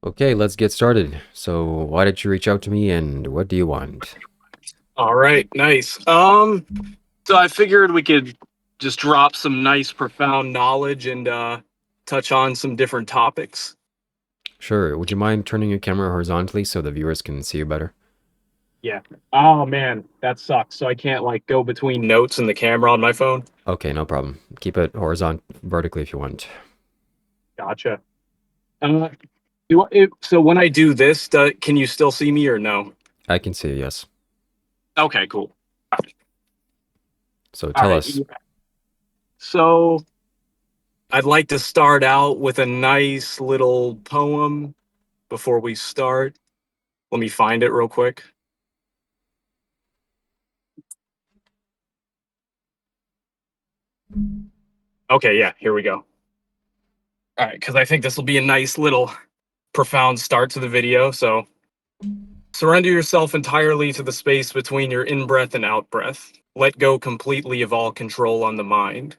Okay, let's get started. So, why did you reach out to me and what do you want? All right, nice. So I figured we could just drop some nice profound knowledge and touch on some different topics. Sure, would you mind turning your camera horizontally so the viewers can see you better? Yeah. Oh man, that sucks. So I can't like go between notes and the camera on my phone. Okay, no problem. Keep it vertically if you want. Gotcha. Uh, so when I do this, can you still see me or no? I can see you, yes. Okay, cool. So, All tell right. us. Yeah. So I'd like to start out with a nice little poem before we start. Let me find it real quick. Okay, yeah, here we go. All right, because I think this will be a nice little profound start to the video. So, surrender yourself entirely to the space between your in breath and out breath. Let go completely of all control on the mind,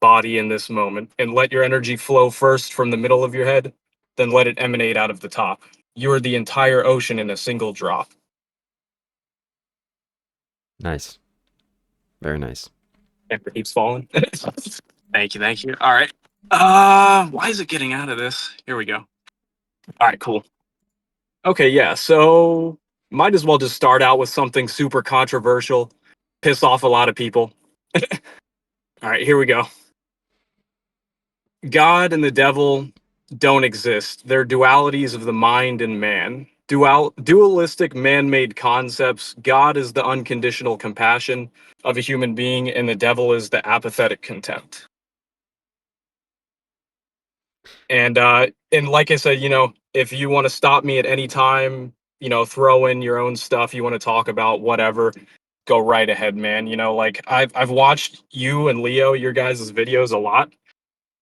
body in this moment, and let your energy flow first from the middle of your head, then let it emanate out of the top. You are the entire ocean in a single drop. Nice. Very nice. It keeps falling. Thank you, thank you. All right. Why is it getting out of this? Here we go. All right, cool. Okay, yeah. So might as well just start out with something super controversial, piss off a lot of people. All right, here we go. God and the devil don't exist. They're dualities of the mind and man. Dualistic man-made concepts. God is the unconditional compassion of a human being, and the devil is the apathetic contempt. And like I said, if you want to stop me at any time, throw in your own stuff you want to talk about, whatever, go right ahead, man. Like I've watched you and Leo, your guys' videos a lot.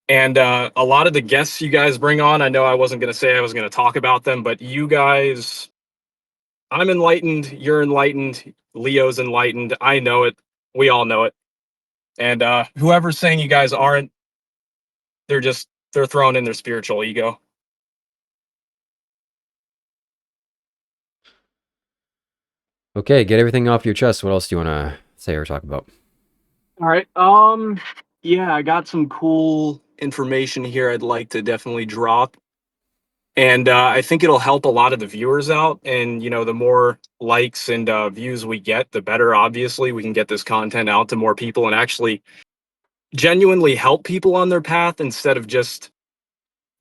And a lot of the guests you guys bring on, I know I wasn't gonna say I was gonna talk about them, but you guys, I'm enlightened, you're enlightened, Leo's enlightened. I know it. We all know it. And whoever's saying you guys aren't, they're throwing in their spiritual ego. Okay, get everything off your chest. What else do you want to say or talk about? All right. Yeah, I got some cool information here I'd like to definitely drop. And I think it'll help a lot of the viewers out. And, the more likes and views we get, the better, obviously. We can get this content out to more people and actually genuinely help people on their path instead of just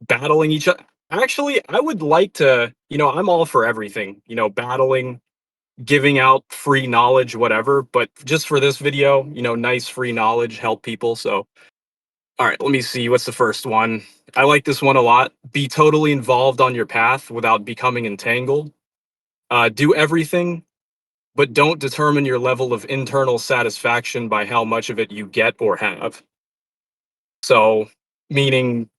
battling each other. Actually, I would like to, I'm all for everything, battling, giving out free knowledge, whatever. But just for this video, nice free knowledge, help people. So, all right, let me see. What's the first one? I like this one a lot. Be totally involved on your path without becoming entangled. Do everything, but don't determine your level of internal satisfaction by how much of it you get or have. So, meaning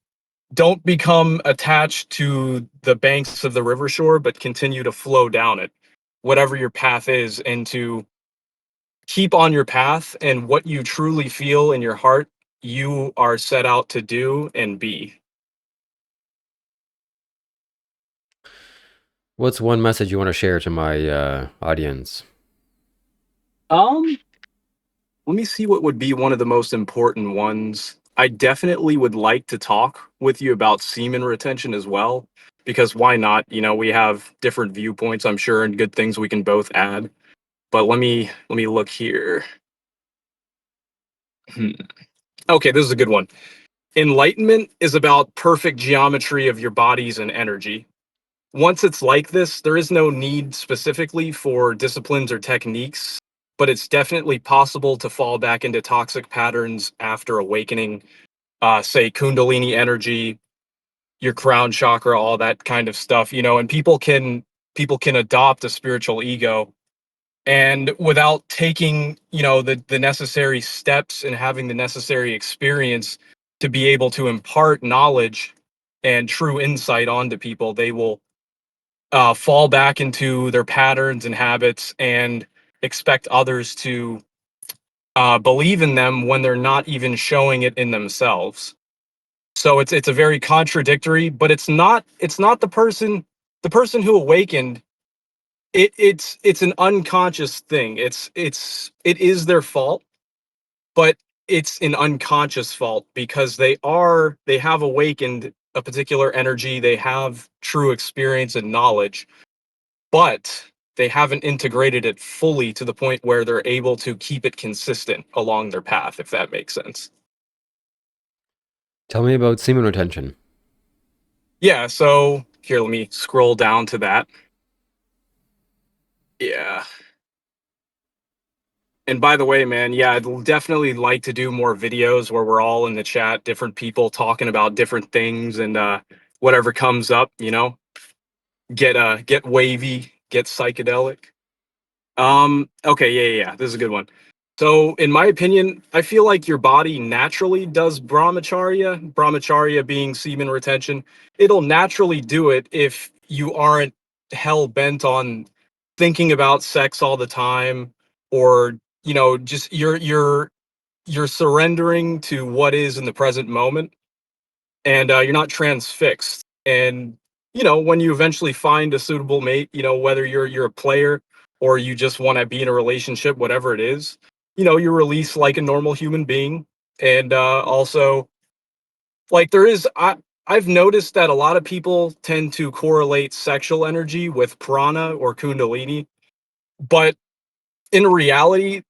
don't become attached to the banks of the river shore, but continue to flow down it, whatever your path is, and to keep on your path and what you truly feel in your heart, you are set out to do and be. What's one message you want to share to my audience? Um, Let me see what would be one of the most important ones. I definitely would like to talk with you about semen retention as well, because why not? We have different viewpoints, I'm sure, and good things we can both add. But let me look here. Hmm. Okay, this is a good one. Enlightenment is about perfect geometry of your bodies and energy. Once it's like this, there is no need specifically for disciplines or techniques, but it's definitely possible to fall back into toxic patterns after awakening, say Kundalini energy, your crown chakra, all that kind of stuff, and people can adopt a spiritual ego and without taking, the necessary steps and having the necessary experience to be able to impart knowledge and true insight onto people, they will fall back into their patterns and habits and expect others to believe in them when they're not even showing it in themselves. So it's a very contradictory, but it's not the person who awakened. It's an unconscious thing. It is their fault, but it's an unconscious fault because they have awakened a particular energy, they have true experience and knowledge, but they haven't integrated it fully to the point where they're able to keep it consistent along their path, if that makes sense. Tell me about semen retention. Yeah, so here, let me scroll down to that. Yeah. And by the way, man, yeah, I'd definitely like to do more videos where we're all in the chat, different people talking about different things and whatever comes up, get wavy, get psychedelic. Okay, yeah, yeah, yeah, this is a good one. So, in my opinion, I feel like your body naturally does brahmacharya being semen retention. It'll naturally do it if you aren't hell bent on thinking about sex all the time, or just you're surrendering to what is in the present moment, and you're not transfixed. And when you eventually find a suitable mate, whether you're a player or you just want to be in a relationship, whatever it is, you release like a normal human being. And also, like, I've noticed that a lot of people tend to correlate sexual energy with prana or kundalini, but in reality,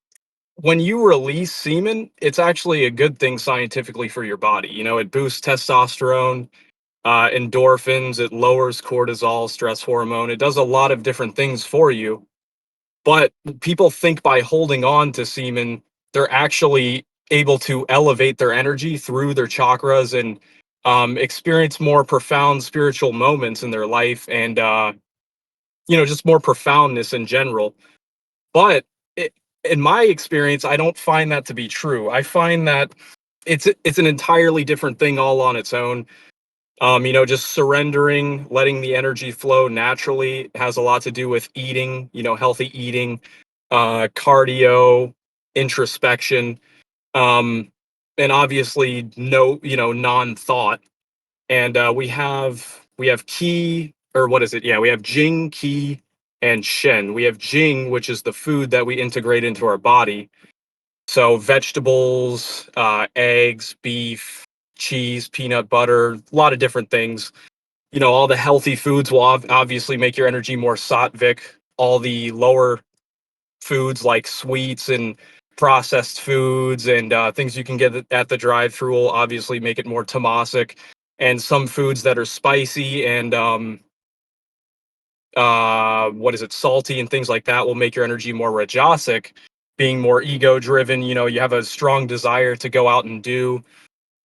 when you release semen, it's actually a good thing scientifically for your body. It boosts testosterone, endorphins, it lowers cortisol, stress hormone. It does a lot of different things for you. But people think by holding on to semen, they're actually able to elevate their energy through their chakras and experience more profound spiritual moments in their life, and just more profoundness in general. But it, in my experience, I don't find that to be true. I find that it's an entirely different thing all on its own. Just surrendering, letting the energy flow naturally has a lot to do with eating, healthy eating, cardio, introspection, um, and obviously no, non-thought. And we have ki, or what is it? Yeah, we have jing, ki, and shen. We have jing, which is the food that we integrate into our body. So vegetables, eggs, beef, cheese, peanut butter, a lot of different things. All the healthy foods will obviously make your energy more sattvic. All the lower foods like sweets and processed foods and things you can get at the drive-through will obviously make it more tamasic. And some foods that are spicy and what is it, salty and things like that will make your energy more rajasic, being more ego driven. You have a strong desire to go out and do.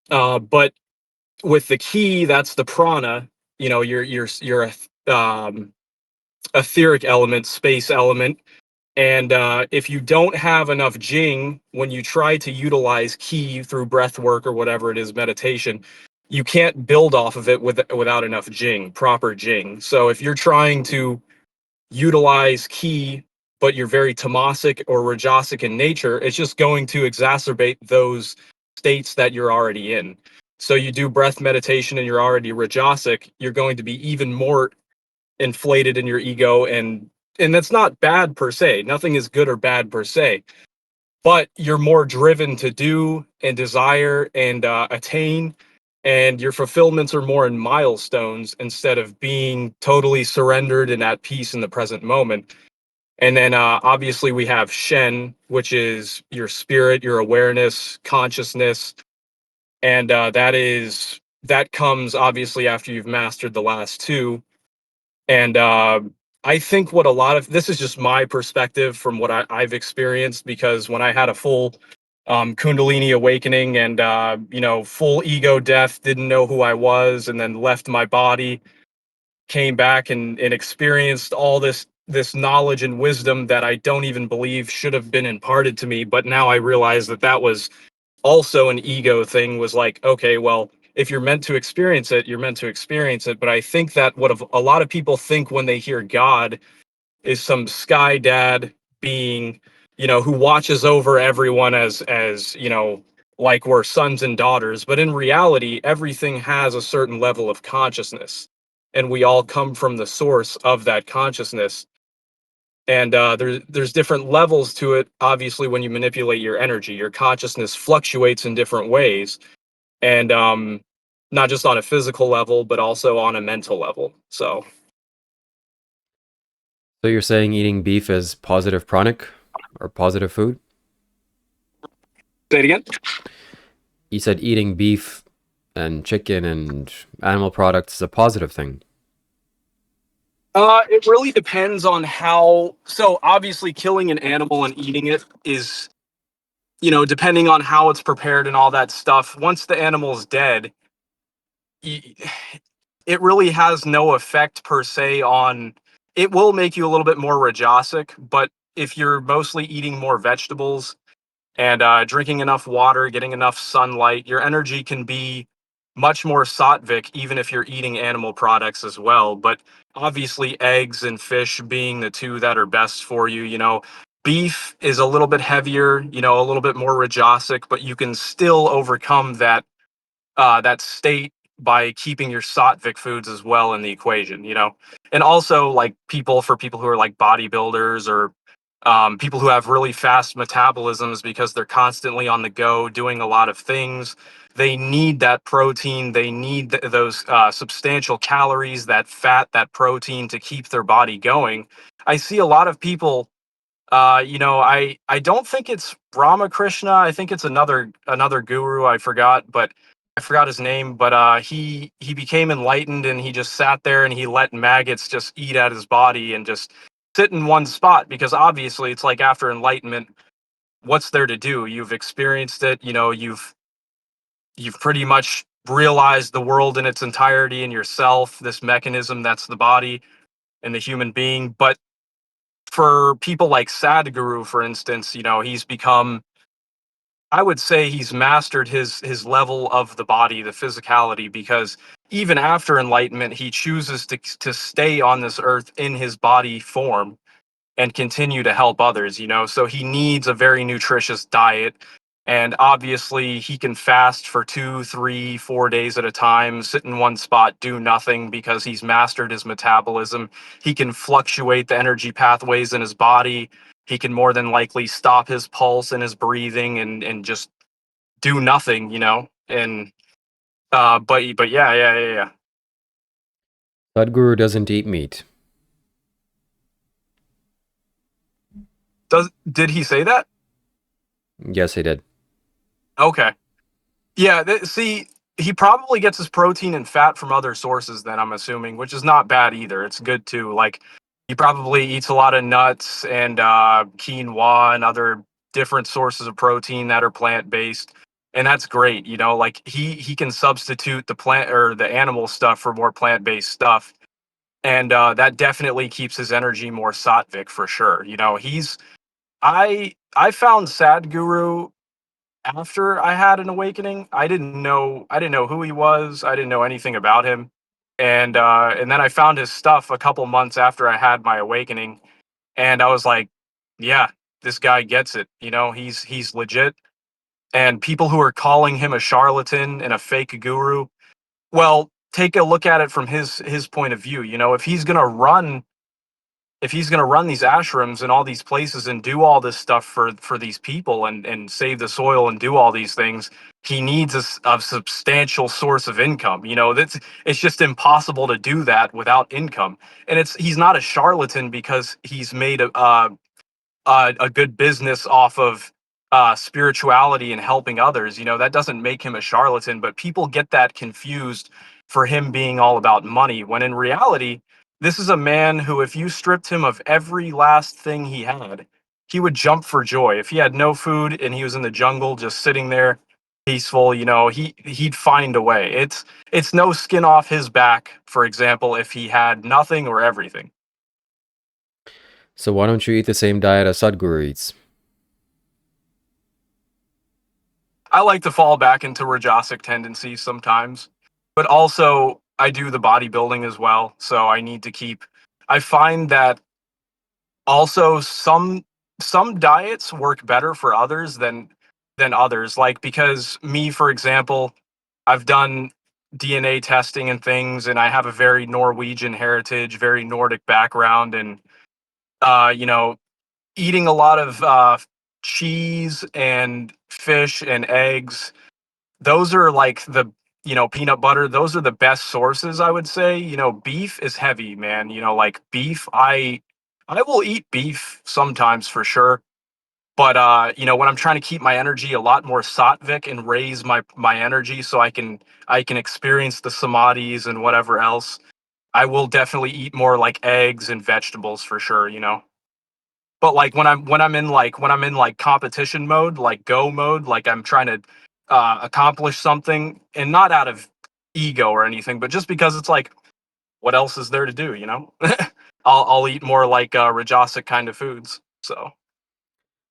But with the key, that's the prana. You're a etheric element, space element. And if you don't have enough jing when you try to utilize ki through breath work or whatever it is, meditation, you can't build off of it without enough jing, proper jing. So if you're trying to utilize ki, but you're very tamasic or rajasic in nature, it's just going to exacerbate those states that you're already in. So you do breath meditation and you're already rajasic, you're going to be even more inflated in your ego, and that's not bad per se. Nothing is good or bad per se, but you're more driven to do and desire and attain, and your fulfillments are more in milestones instead of being totally surrendered and at peace in the present moment. And then obviously we have Shen, which is your spirit, your awareness, consciousness, and that comes obviously after you've mastered the last two. And I think what a lot of this is just my perspective from what I've experienced, because when I had a full Kundalini awakening and full ego death, didn't know who I was, and then left my body, came back and experienced all this knowledge and wisdom that I don't even believe should have been imparted to me. But now I realize that that was also an ego thing. Was like, okay, well, if you're meant to experience it, you're meant to experience it. But I think that what a lot of people think when they hear God is some sky dad being, who watches over everyone as like we're sons and daughters, but in reality, everything has a certain level of consciousness, and we all come from the source of that consciousness. And there's different levels to it. Obviously, when you manipulate your energy, your consciousness fluctuates in different ways, and not just on a physical level, but also on a mental level. So, So you're saying eating beef is positive pranic or positive food? say it again. You said eating beef and chicken and animal products is a positive thing. It really depends on how. So, obviously, killing an animal and eating it is, depending on how it's prepared and all that stuff. Once the animal's dead, y- it really has no effect per se on. It will make you a little bit more rajasic, but if you're mostly eating more vegetables and drinking enough water, getting enough sunlight, your energy can be much more sattvic, even if you're eating animal products as well. But obviously, eggs and fish being the two that are best for you. Beef is a little bit heavier, a little bit more rajasic, but you can still overcome that state by keeping your sattvic foods as well in the equation. And also like for people who are like bodybuilders or people who have really fast metabolisms because they're constantly on the go doing a lot of things. They need that protein. They need those substantial calories, that fat, that protein to keep their body going. I see a lot of people. I don't think it's Ramakrishna. I think it's another guru. I forgot his name. But he became enlightened and he just sat there and he let maggots just eat at his body and just sit in one spot because obviously it's like after enlightenment, what's there to do? You've experienced it. You've pretty much realized the world in its entirety and yourself. This mechanism that's the body and the human being, but for people like Sadhguru, for instance, he's become, I would say he's mastered his level of the body, the physicality, because even after enlightenment, he chooses to stay on this earth in his body form and continue to help others. So he needs a very nutritious diet. And obviously, he can fast for 2, 3, 4 days at a time, sit in one spot, do nothing because he's mastered his metabolism. He can fluctuate the energy pathways in his body. He can more than likely stop his pulse and his breathing and just do nothing. And but yeah, yeah, yeah, yeah. Sadhguru doesn't eat meat. Did he say that? Yes, he did. Okay. Yeah, see, he probably gets his protein and fat from other sources then, I'm assuming, which is not bad either. It's good too. Like he probably eats a lot of nuts and quinoa and other different sources of protein that are plant-based. And that's great. Like he can substitute the plant or the animal stuff for more plant-based stuff. And that definitely keeps his energy more sattvic for sure. I found Sadhguru after I had an awakening. I didn't know who he was. I didn't know anything about him. And then I found his stuff a couple months after I had my awakening and I was like, yeah, this guy gets it. He's legit. And people who are calling him a charlatan and a fake guru, well, take a look at it from his point of view. If he's going to run these ashrams and all these places and do all this stuff for these people and save the soil and do all these things, he needs a substantial source of income. That's it's just impossible to do that without income. And he's not a charlatan because he's made a good business off of spirituality and helping others. That doesn't make him a charlatan, but people get that confused for him being all about money, when in reality, this is a man who, if you stripped him of every last thing he had, he would jump for joy. If he had no food and he was in the jungle just sitting there peaceful, he'd find a way. It's no skin off his back, for example, if he had nothing or everything. So why don't you eat the same diet as Sadhguru eats? I like to fall back into Rajasic tendencies sometimes, but also I do the bodybuilding as well. So I need to keep. I find that also some diets work better for others than others. Like, because me, for example, I've done DNA testing and things, and I have a very Norwegian heritage, very Nordic background, and you know, eating a lot of cheese and fish and eggs. Those are like the, peanut butter. Those are the best sources, I would say. Beef is heavy, man. Like beef, I will eat beef sometimes for sure. But when I'm trying to keep my energy a lot more sattvic and raise my energy so I can experience the samadhis and whatever else, I will definitely eat more like eggs and vegetables for sure. But like when I'm in like competition mode, like go mode, like I'm trying to accomplish something, and not out of ego or anything, but just because it's like, what else is there to do? I'll eat more like rajasic kind of foods. So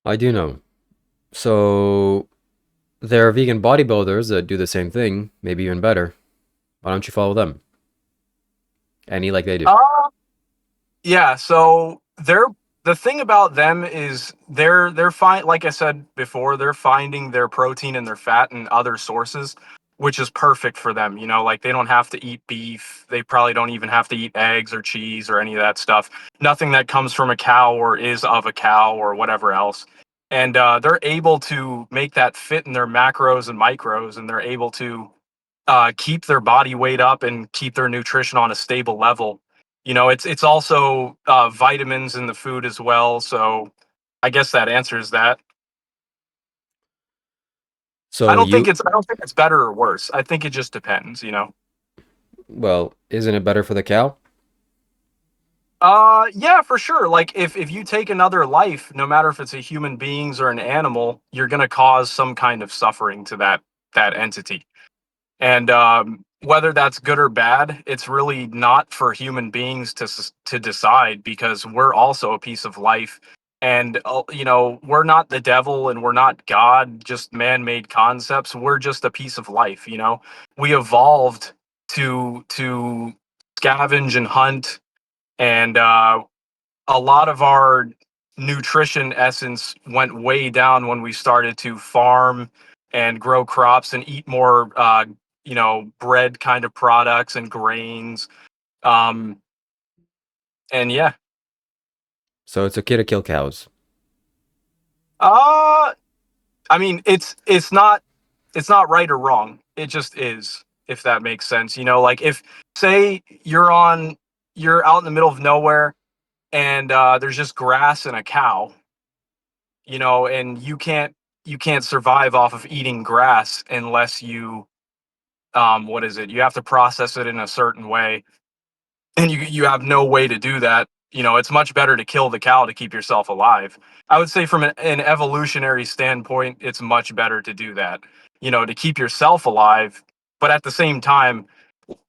I do know. So there are vegan bodybuilders that do the same thing, maybe even better. Why don't you follow them and eat like they do? uh, yeah, so the thing about them is they're fine. Like I said before, they're finding their protein and their fat in other sources, which is perfect for them. Like they don't have to eat beef. They probably don't even have to eat eggs or cheese or any of that stuff. Nothing that comes from a cow or is of a cow or whatever else. And they're able to make that fit in their macros and micros, and they're able to keep their body weight up and keep their nutrition on a stable level. It's also vitamins in the food as well. So I guess that answers that. I So don't think you, it's I don't think it's better or worse. I think it just depends. well, isn't it better for the cow? Yeah, for sure. Like if you take another life, no matter if it's a human beings or an animal, you're gonna cause some kind of suffering to that entity. And whether that's good or bad, it's really not for human beings to decide, because we're also a piece of life. And we're not the devil and we're not God, just man-made concepts. We're just a piece of life. We evolved to scavenge and hunt, and a lot of our nutrition essence went way down when we started to farm and grow crops and eat more bread kind of products and grains. um and yeah. So it's okay to kill cows. uh I mean, it's not right or wrong, it just is, if that makes sense. Like, if, say, you're out in the middle of nowhere, and there's just grass and a cow, and you can't survive off of eating grass unless you, what is it, you have to process it in a certain way, and you have no way to do that. It's much better to kill the cow to keep yourself alive. I would say from an evolutionary standpoint, it's much better to do that, to keep yourself alive. But at the same time,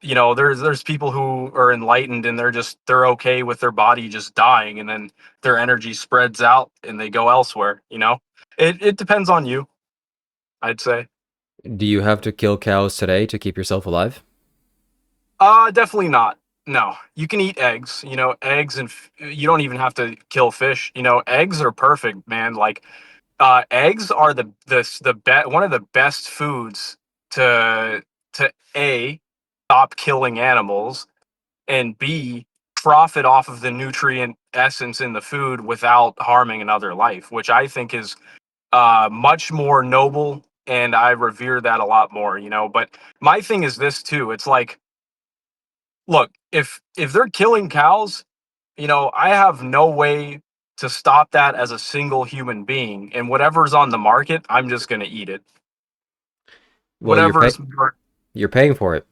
there's people who are enlightened, and they're okay with their body just dying, and then their energy spreads out and they go elsewhere. It depends on you, I'd say. Do you have to kill cows today to keep yourself alive? Definitely not. No, you can eat eggs. Eggs, and you don't even have to kill fish. Eggs are perfect, man. Like, eggs are one of the best foods to A, stop killing animals, and B, profit off of the nutrient essence in the food without harming another life, which I think is much more noble, and I revere that a lot more. But my thing is this too. It's like, look, if they're killing cows, I have no way to stop that as a single human being. And whatever's on the market, I'm just gonna eat it. Well, Whatever's, you're paying for it.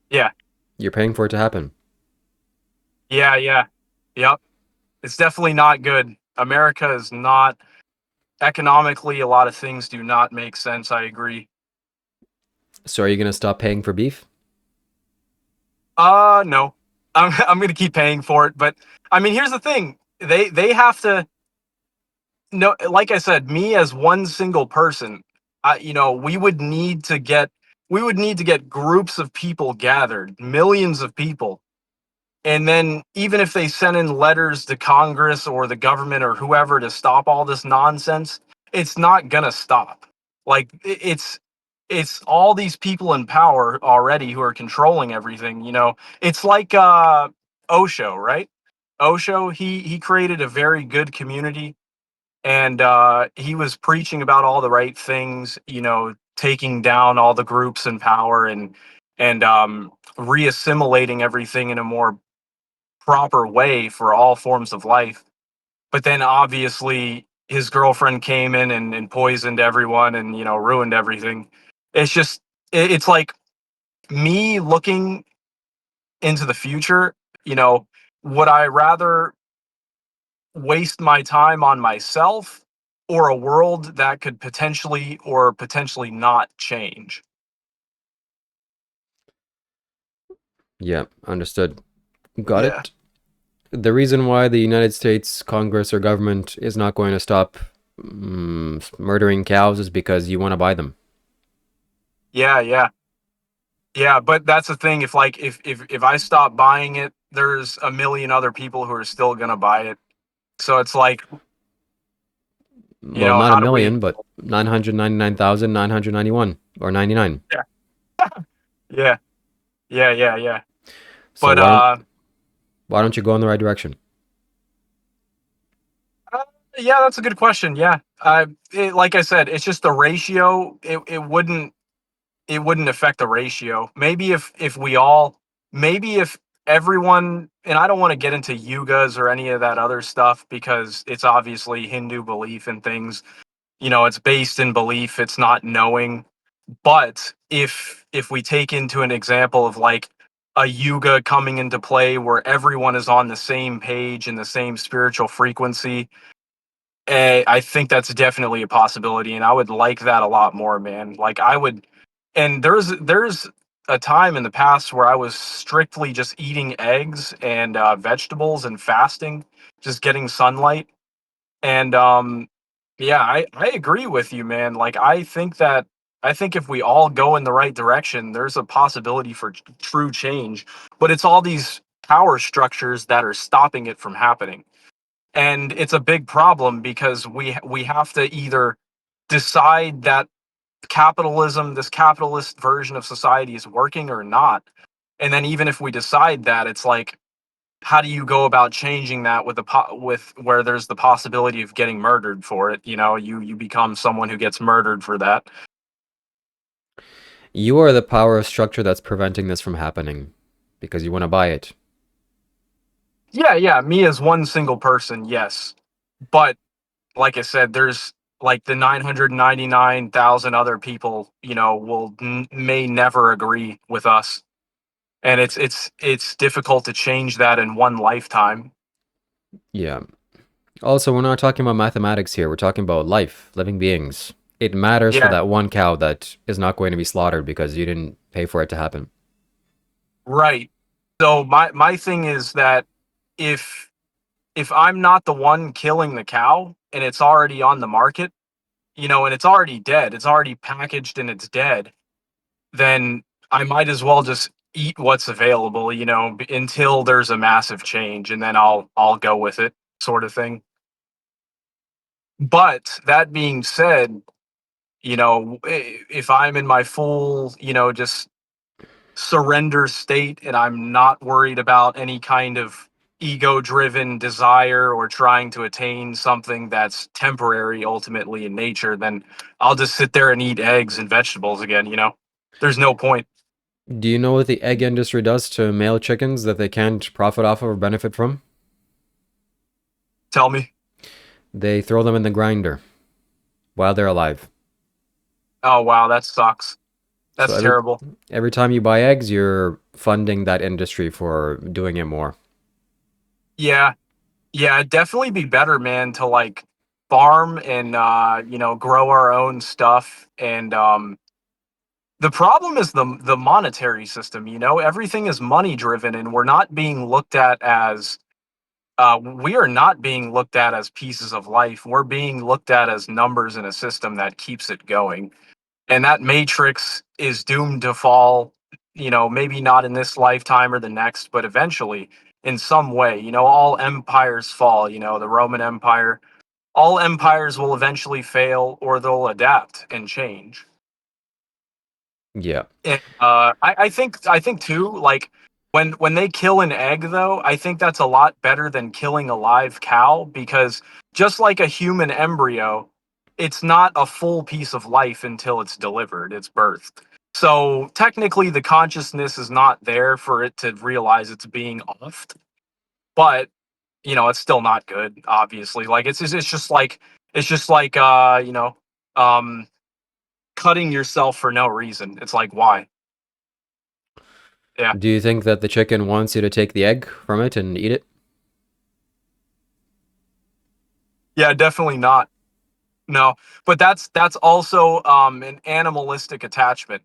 yeah, You're paying for it to happen. yeah, yeah, yep. It's definitely not good. America is not economically. A lot of things do not make sense. I agree. So are you gonna stop paying for beef? No, I'm gonna keep paying for it. But I mean, here's the thing: they have to. No, like I said, me as one single person, we would need to get groups of people gathered, millions of people, and then even if they sent in letters to Congress or the government or whoever to stop all this nonsense, it's not gonna stop. Like it's all these people in power already who are controlling everything, you know. It's like Osho, right? Osho, he created a very good community, and he was preaching about all the right things, you know, taking down all the groups in power, and reassimilating everything in a more proper way for all forms of life. But then obviously his girlfriend came in and poisoned everyone and, you know, ruined everything. It's just it's like me looking into the future, you know, would I rather waste my time on myself or a world that could potentially or potentially not change? Yeah, understood. Got Yeah. it. The reason why the United States Congress or government is not going to stop murdering cows is because you want to buy them. Yeah, yeah. Yeah, but that's the thing. If like if I stop buying it, there's a million other people who are still gonna buy it. So it's like, you Well, know, not a how do we? million, but 999,991 or 99. Yeah, yeah, yeah. So But why don't you go in the right direction? uh, yeah, that's a good question. Yeah, like I said, it's just the ratio. It wouldn't affect the ratio. Maybe if we all, maybe if everyone, and I don't want to get into yugas or any of that other stuff because it's obviously Hindu belief and things. You know, it's based in belief. It's not knowing. But if we take into an example of like a yuga coming into play where everyone is on the same page and the same spiritual frequency, I think that's definitely a possibility, and I would like that a lot more, man. Like I would, and there's a time in the past where I was strictly just eating eggs and vegetables and fasting, just getting sunlight, and yeah, I agree with you, man. Like I think if we all go in the right direction, there's a possibility for true change, but it's all these power structures that are stopping it from happening, and it's a big problem because we have to either decide that capitalism, this capitalist version of society, is working or not. And then even if we decide that, it's like, how do you go about changing that with with where there's the possibility of getting murdered for it? You know, you become someone who gets murdered for that. You are the power structure that's preventing this from happening because you want to buy it. Yeah, yeah, me as one single person, yes. But like I said, there's like the 999,000 other people, you know, may never agree with us. And it's difficult to change that in one lifetime. Yeah. Also, we're not talking about mathematics here. We're talking about life, living beings. It matters for Yeah, that one cow that is not going to be slaughtered because you didn't pay for it to happen. right. So my thing is that if if I'm not the one killing the cow and it's already on the market, you know, and it's already dead, it's already packaged and it's dead, then I might as well just eat what's available, you know, until there's a massive change, and then I'll go with it, sort of thing. But that being said, you know, if I'm in my full, you know, just surrender state and I'm not worried about any kind of ego driven desire or trying to attain something that's temporary ultimately in nature, then I'll just sit there and eat eggs and vegetables again, you know? There's no point. Do you know what the egg industry does to male chickens that they can't profit off of or benefit from? Tell me. They throw them in the grinder while they're alive. Oh, wow, that sucks. So That's terrible. every time you buy eggs, you're funding that industry for doing it more. Yeah. Yeah, it'd definitely be better, man, to like farm and you know, grow our own stuff. And the problem is the monetary system, you know, everything is money driven, and we're not being looked at as we are not being looked at as pieces of life. We're being looked at as numbers in a system that keeps it going. And that matrix is doomed to fall, you know, maybe not in this lifetime or the next, but eventually in some way. You know, all empires fall, you know, the Roman Empire, All empires will eventually fail or they'll adapt and change. Yeah. And I think too, like when they kill an egg though, I think that's a lot better than killing a live cow because just like a human embryo, it's not a full piece of life until it's delivered, it's birthed. So technically the consciousness is not there for it to realize it's being offed, but it's still not good, obviously. Like it's just like um cutting yourself for no reason. It's like why? Yeah. Do you think that the chicken wants you to take the egg from it and eat it? Yeah, definitely not. No, but that's also an animalistic attachment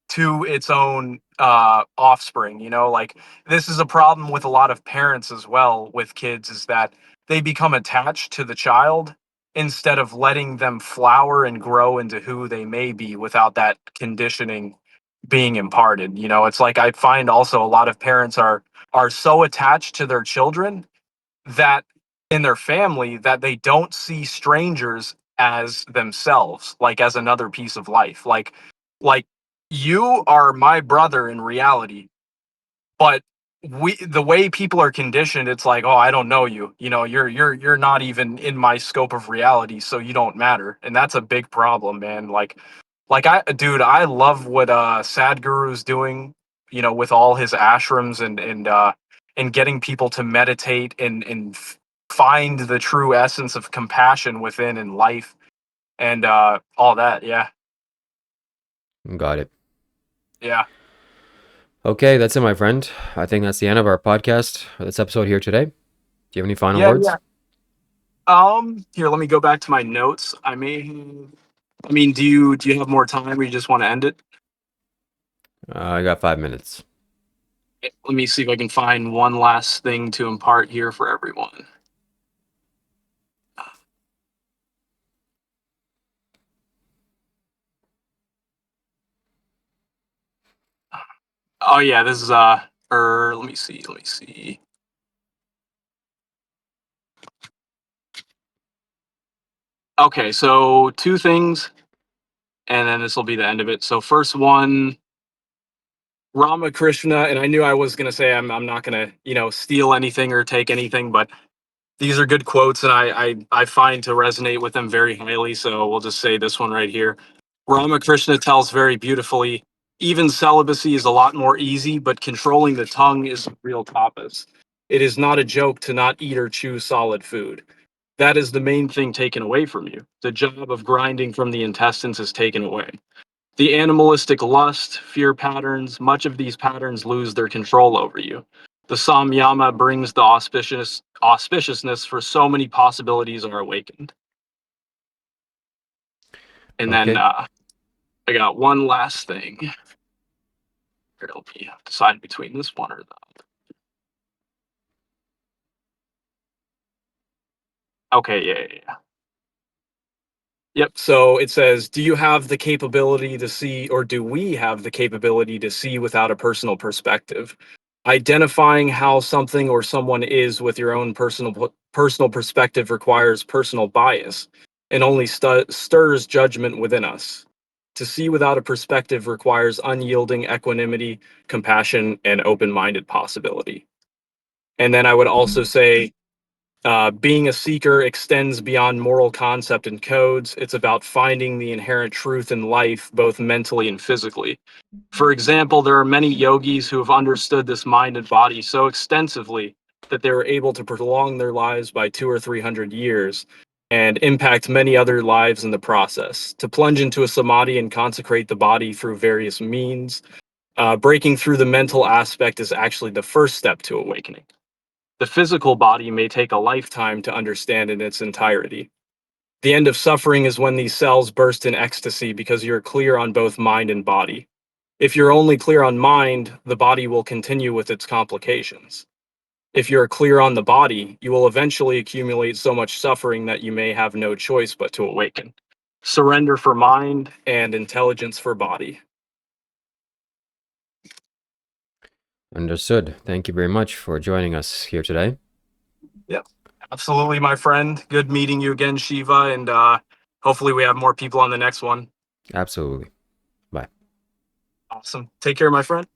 to its own offspring. Like this is a problem with a lot of parents as well with kids is that they become attached to the child instead of letting them flower and grow into who they may be without that conditioning being imparted. It's like I find also a lot of parents are so attached to their children that in their family that they don't see strangers as themselves, like as another piece of life. Like you are my brother in reality, but the way people are conditioned, it's like, oh, I don't know you. You're not even in my scope of reality, so you don't matter. And that's a big problem, man. Like I love what Sadhguru's doing, with all his ashrams and getting people to meditate and find the true essence of compassion within in life and all that. Yeah. Got it. Yeah. Okay, that's it, my friend. I think that's the end of our podcast for this episode here today. Do you have any final Yeah, yeah. words? Here, let me go back to my notes. I mean, do you have more time or you just want to end it? I got 5 minutes. Let me see if I can find one last thing to impart here for everyone. Oh yeah, this is let me see, let me see. Okay, so two things, and then this will be the end of it. So first one, Ramakrishna, and I knew I was gonna say I'm not gonna steal anything or take anything, but these are good quotes, and I find to resonate with them very highly. So we'll just say this one right here. Ramakrishna tells very beautifully, even celibacy is a lot more easy, but controlling the tongue is a real tapas. It is not a joke to not eat or chew solid food. That is the main thing taken away from you. The job of grinding from the intestines is taken away. The animalistic lust, fear patterns, much of these patterns lose their control over you. The samyama brings the auspiciousness for so many possibilities are awakened. And then Okay. I got one last thing. Here, let me decide between this one or that. Okay, yeah, yeah, yeah. Yep. So it says, do you have the capability to see, or do we have the capability to see without a personal perspective? Identifying how something or someone is with your own personal perspective requires personal bias and only stirs judgment within us. To see without a perspective requires unyielding equanimity, compassion, and open-minded possibility. And then I would also say being a seeker extends beyond moral concept and codes. It's about finding the inherent truth in life, both mentally and physically. For example, there are many yogis who have understood this mind and body so extensively that they were able to prolong their lives by 200 or 300 years and impact many other lives in the process. To plunge into a samadhi and consecrate the body through various means, breaking through the mental aspect is actually the first step to awakening. The physical body may take a lifetime to understand in its entirety. The end of suffering is when these cells burst in ecstasy because you're clear on both mind and body. If you're only clear on mind, the body will continue with its complications. If you're clear on the body, you will eventually accumulate so much suffering that you may have no choice but to awaken. Surrender for mind and intelligence for body. Understood. Thank you very much for joining us here today. Yep. Absolutely, my friend. Good meeting you again, Shiva, and hopefully we have more people on the next one. Absolutely. Bye. Awesome. Take care, my friend.